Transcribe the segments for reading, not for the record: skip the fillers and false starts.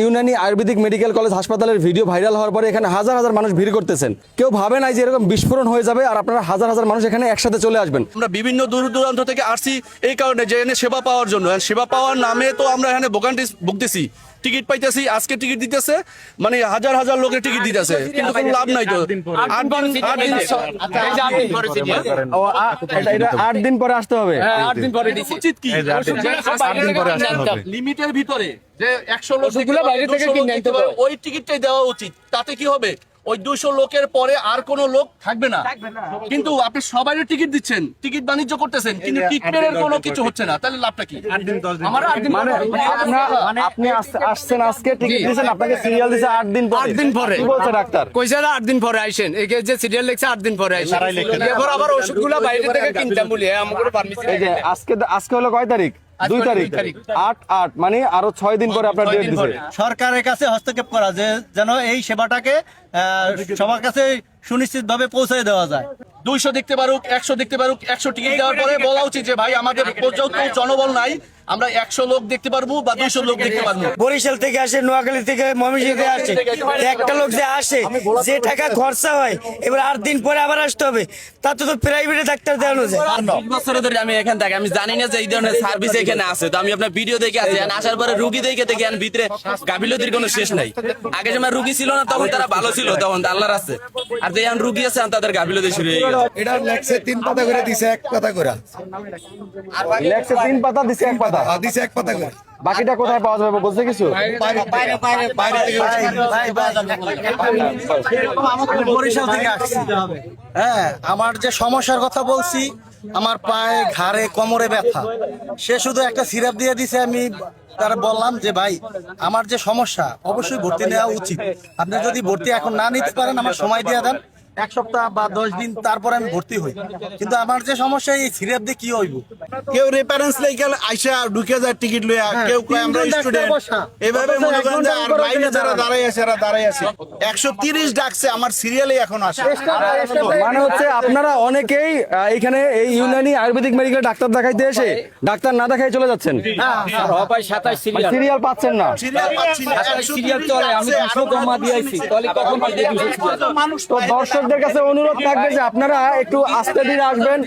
Unani Ayurvedic medical college হাসপাতালের video viral হওয়ার পরে এখানে হাজার হাজার মানুষ ভিড় করতেছেন। কেউ ভাবে নাই যে এরকম বিস্ফোরণ হয়ে যাবে আর আপনারা হাজার হাজার মানুষ এখানে একসাথে চলে আসবেন। আমরা বিভিন্ন দূর দূরান্ত থেকে আসছি এই কারণে যে এখানে সেবা পাওয়ার জন্য। সেবা পাওয়ার নামে তো আমরা এখানে ভুগতেছি, টিকিট পাইতেছি, আজকে টিকিট দিতেছে, মানে হাজার হাজার লোকের টিকিট দিতেছে, কিন্তু কোনো লাভ নাই তো। 8 দিন পরে আসতে হবে। উচিত কি লিমিটের ভিতরে যে 100 লোক বাইরে থেকে কিনে আনতে হবে, ওই টিকিটটাই দেওয়া উচিত। তাতে কি হবে, ওই 200 লোকের পরে আর কোনো লোক থাকবে না। কিন্তু আপনি সবাই টিকিট দিচ্ছেন, টিকিট বাণিজ্য করতেছেন, কিন্তু টিকিটের কোনো কিছু হচ্ছে না, তাহলে লাভটা কি? আপনি আসছেন আজকে টিকিট দিয়েছেন, আপনাকে সিরিয়াল দিয়েছে 8 দিন পরে। 8 দিন পরে কি বলছে ডাক্তার? কইছে 8 দিন পরে আইছেন, এই যে সিরিয়াল লেখছে 8 দিন পরে আইছেন। এরপর আবার ওষুধগুলো বাইরে থেকে কিনতাম বলি আমাদের পারমিশন। এই যে আজকে হলো কয় তারিখ? 2 তারিখ। 8 মানে আরো 6 দিন পরে আপনার ডেট দিয়েছে। সরকারের কাছে হস্তক্ষেপ করা যে যেন এই সেবাটাকে সবার কাছে সুনিশ্চিতভাবে পৌঁছে দেওয়া যায়। 200 দেখতে পারুক, 100 দেখতে পারুক, 100 টিকিট দেওয়ার পরে বলা উচিত যে ভাই আমাদের পর্যাপ্ত জনবল নাই, আমরা 100 লোক দেখতে পারবো বা 200 লোক দেখতে পারবো। বরিশাল থেকে আসে, নোয়াখালী থেকে, ময়মনসিংহ থেকে আসে, একটা লোক যে আসে যে টাকা খরচা হয় এবার 8 দিন পরে আবার আসতে হবে, তাতে তো প্রাইভেটে ডাক্তার দেওয়ানো যায়। 20 বছর ধরে আমি এখানে থাকি, আমি জানি না যে এই ধরনের সার্ভিস এখানে আছে। তো আমি আপনার ভিডিও দেখে আসি, আসার পরে রুগী দেখে দেখি ভিতরে গাফিলতির কোনো শেষ নাই। আগে যেমন রুগী ছিল না তখন তারা ভালো ছিল, তখন আল্লাহর আছে। আর যে এখন রুগী আছে তাদের গাফিলতি শুরু হয়ে গেছে। এটা লেখছে 3 পাতা করে দিছে, 1 পাতা করে লেখছে 3 পাতা দিছে 1 পাতা দিছে, 1 পাতা করে। বাকিটা কোথায় পাওয়া যাবে বলছে কিছু? বরিশাল থেকে আসছি। হ্যাঁ, আমার যে সমস্যার কথা বলছি, আমার পায়ে, ঘাড়ে, কোমরে ব্যথা, সে শুধু একটা সিরাপ দিয়ে দিছে। আমি তারা বললাম যে ভাই আমার যে সমস্যা, অবশ্যই ভর্তি নেওয়া উচিত। আপনি যদি ভর্তি এখন না নিতে পারেন আমার সময় দিয়ে দেন, 1 সপ্তাহ বা 10 দিন, তারপরে আমি ভর্তি হই। কিন্তু আমার যে সমস্যা, এই সিরাপ দিয়ে কি হইব? কেউ রেফারেন্স লেগে আইসা ঢুকে যায় টিকিট লইয়া, কেউ কয় আমরা স্টুডেন্ট, এভাবে মনে করেন যে আর লাইনে যারা দাঁড়াই আছে এরা দাঁড়াই আছে। 130 ডাকছে, আমার সিরিয়ালে এখন আসে। মানে হচ্ছে আপনারা অনেকেই এখানে এই ইউনানি আয়ুর্বেদিক মেডিকেল ডাক্তার দেখাইতে এসে ডাক্তার না দেখাই চলে যাচ্ছেন, সবাই 27 সিরিয়াল সিরিয়াল পাচ্ছেন না। সিরিয়াল পাচ্ছি না, সিরিয়াল চলে, আমি 200 জমা দিয়েছি, তাহলে কখন পাইবে 200 সিরিয়াল? মানুষ তো দর্শকদের কাছে অনুরোধ থাকবে যে আপনারা একটু আস্তে ধীরে আসবেন,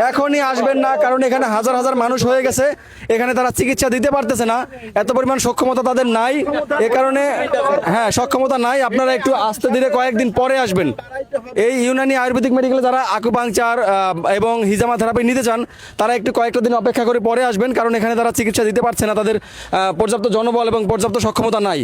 এখনই আসবেন না, কারণ এখানে হাজার হাজার মানুষ হয়ে গেছে, এখানে তারা চিকিৎসা দিতে পারতেছে না, এত পরিমাণ সক্ষমতা তাদের নাই, এ কারণে সক্ষমতা নাই। আপনারা একটু আস্তে ধীরে কয়েকদিন পরে আসবেন। এই ইউনানি আয়ুর্বেদিক মেডিকেলে যারা আকুপাংচার এবং হিজামা থেরাপি নিতে চান তারা একটু কয়েকটা দিন অপেক্ষা করে পরে আসবেন, কারণ এখানে তারা চিকিৎসা দিতে পারছে না, তাদের পর্যাপ্ত জনবল এবং পর্যাপ্ত সক্ষমতা নাই।